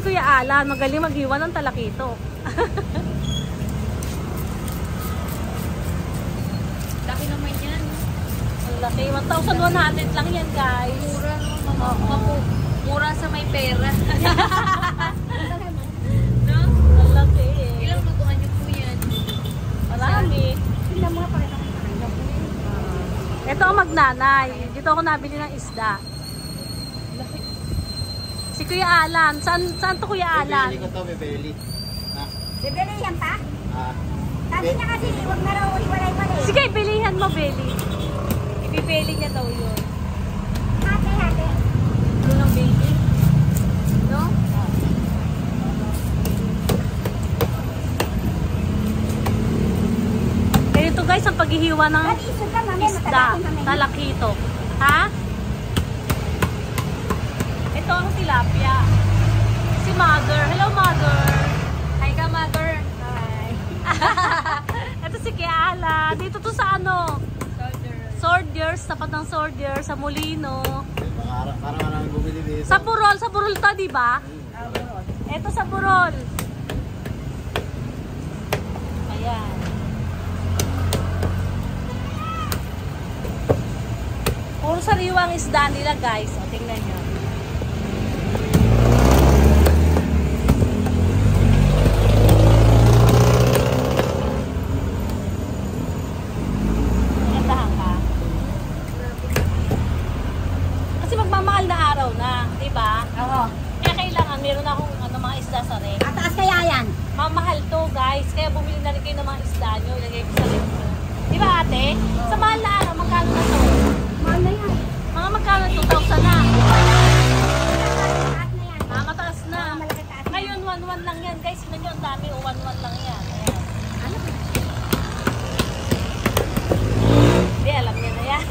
Kuya Alan, magaling maghiwa ng talakito. Laki naman yan. Ang laki, 1,100 lang yan guys. Mura no, mura sa may pera. No? Ang laki eh. Ilang lutuan niyo po yan? Marami. Ilang mga pakita kayo. Ito ang magnanay. Dito ako nabili ng isda. Si Kuya Alan. Saan to Kuya Alan? Bibili ko to, bibili. Bibili yan pa? Ah. Sabi niya kasi, huwag na raw iwalay-walay. Sige, bilihan mo, Beli. Ibibeli niya daw yun. Hati-hati. Yun ang baby. No? Ganito guys, ang paghihiwa ng Mag-isog ka, mami. isda. Matalaking kami. Talakito. Ha? Ito ang tilapia. Si Mother. Hello, Mother. Hi ka, mother. Ay. Ito si Kiala. Dito to sa ano? Sordiers. Tapat ng Sordiers. Sa Molino. Parang marami bumili dito. Sa Burol. Sa Burol to, di ba? Ito sa Burol. Ayan. Puro sariwang isda nila guys. O, tingnan nyo. Magandahan ka. Kasi magmamahal na araw na, di ba? Oo. Kaya kailangan meron akong mga isda sa ref. Ataas kaya yan? Mamahal to guys. Kaya bumili na rin kayo ng mga isda nyo. Ilagay ko sa ref. Di ba ate? Sa mahal na araw, magkano na to? Mahal na yan. Mga magkano 2,000 na. Taas na yan. Mataas na. Malaki taas na. Ngayon 1,1 lang yan guys. Tignan nyo ang dami. 1,1 lang yan. Ayan. Ano? Hindi, alam niya na yan.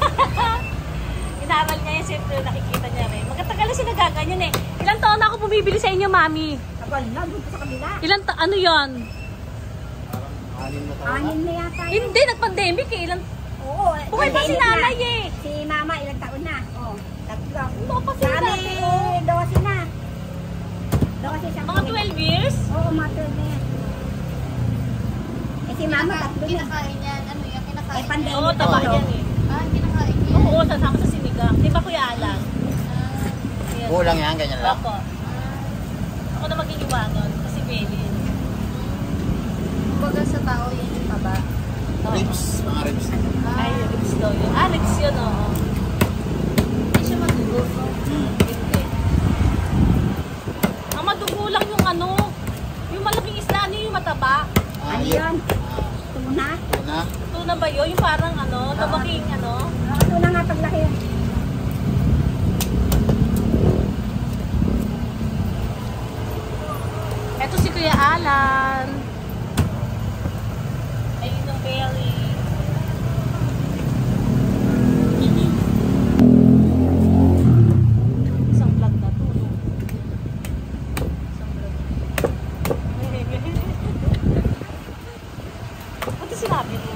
Inaral niya yan. Siyempre nakikita niya rin. Magkatagal na siya nagaganyan eh. Ilang taon na ako bumibili sa inyo, mami? Tagal na, doon sa kabila. Ano yon? Parang 6 na taon na. Anin na yata yun. Hindi, nag-pandemic eh. Oo. Buhay pa si pandemic na. nanay eh. Si mama, ilang taon na? Oo. Tatlo. Ano pa si Kami, dati oh? 12 na. 12 siyang Mga 12 years? Oo, mga 12 na yan. Eh si mama, tatlo na. Kinakain yan. Ano yan? Kinakain Eh, pandemic. Oo, taba yan eh. Kinakain yan. Oo, sasama sa sinigang. Di ba Kuya Alan? Ayan. Kulang yan, ganyan lang. Opo. Ako na maghihiwa nun. Kasi Beli. Kumbaga sa tao yan yung taba. Ribs, mga ribs. Ay, ribs daw yun. Ah, ribs yun oo. Hindi siya madugo. Hindi. Ang madugo lang yung ano. Yung malaking isda, ano yung mataba? Ano yun? Tuna? Tuna. Tuna ba yun? Yung parang ano, tabaking ano. Tuna nga paglaki yun. Eto si Kuya Alan. Ayun yung berry. Isang vlog na to. No? Isang vlog. Pati sinabi mo.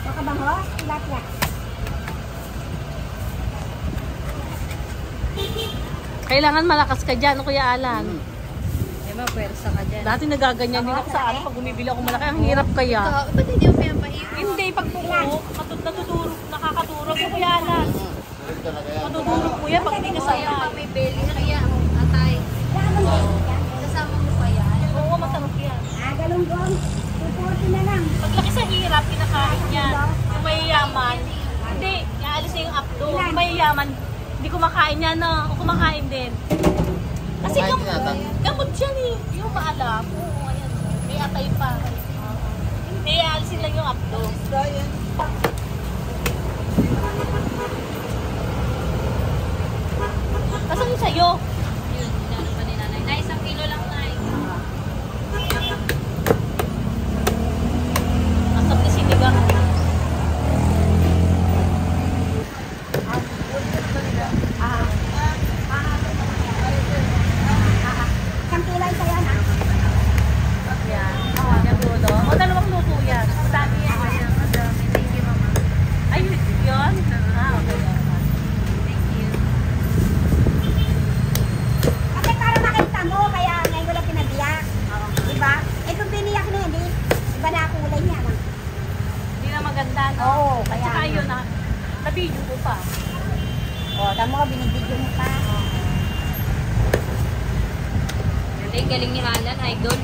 Makabango? Tilapia. Kailangan malakas ka dyan, Kuya Alan. Eh, mapwersa ka dyan. Dati nagaganyan din ako sa ano pag bumibili ako malaki. Ang hirap kaya. Ba't hindi mo pinapahiyo? Hindi, pag bumuo, natutulog, nakakaturog ko Kuya Alan. Ribs talaga yan. Matutulog ko yan pag hindi ka Kaya pa sanay. may belly. Kaya, atay. Kasama mo pa yan. Oo, masarap yan. Ah, galunggong. Puputi na lang. Paglaki sa hirap, pinakain yan. Yung mayayaman, hindi, iaalis na yung updo. Yung mayayaman, hindi kumakain yan, no? O kumakain din. Kasi Kumakain din ata. gamot yan eh. Yung maalam. Oo, ayan. May atay pa. Hindi, iaalisin lang yung updo. Asan yung sa'yo? Yun, inano pa ni nanay. Nay, 1 kilo lang, nay. Asap ni sinigang. Isang kilay sa'yo na. Yan. Yan luto. O, dalawang luto yan. Madami yan. Madami. Thank you, mama. Ay, yun? Ah, okay. Thank you. Ate, galing ni Alan, idol.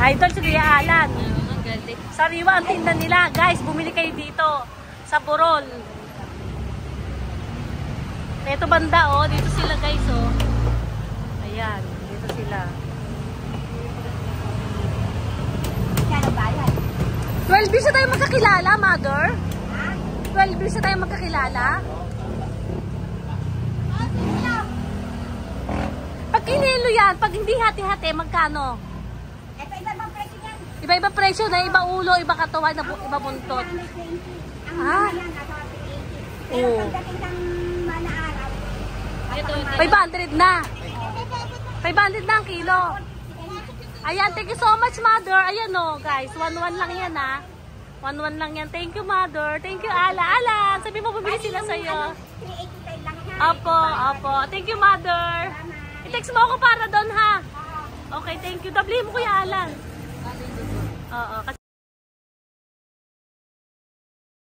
Idol si Kuya Alan. Ang galing. Sariwa ang tinda nila. Guys, bumili kayo dito sa Burol. Ito banda, oh. Dito sila, guys, oh. Ayan, dito sila. Kano ba yan? 12 years na tayo magkakilala, mother? 12 years na tayo magkakilala? Pag kinilo yan, pag hindi hati-hati, magkano? Ito iba bang presyo yan? Iba-iba presyo na, iba ulo, iba katawan, iba buntot. 120. Ang Ah. mga yan, nasa 180. Oo. Pero pagdating ng mana araw, Ito, 500 na. 500 na ang kilo. Ayan, thank you so much, mother. Ayan, oh, guys. 1-1 lang yan, ha. 1-1 lang yan. Thank you, mother. Thank you, Ala. Ala, sabi mo, bumili sila sa'yo. 385 lang ha. Apo, apo. Thank you, mother. I-text mo ako para doon, ha. Okay, thank you. Doble mo, Kuya Alan. Oo, kasi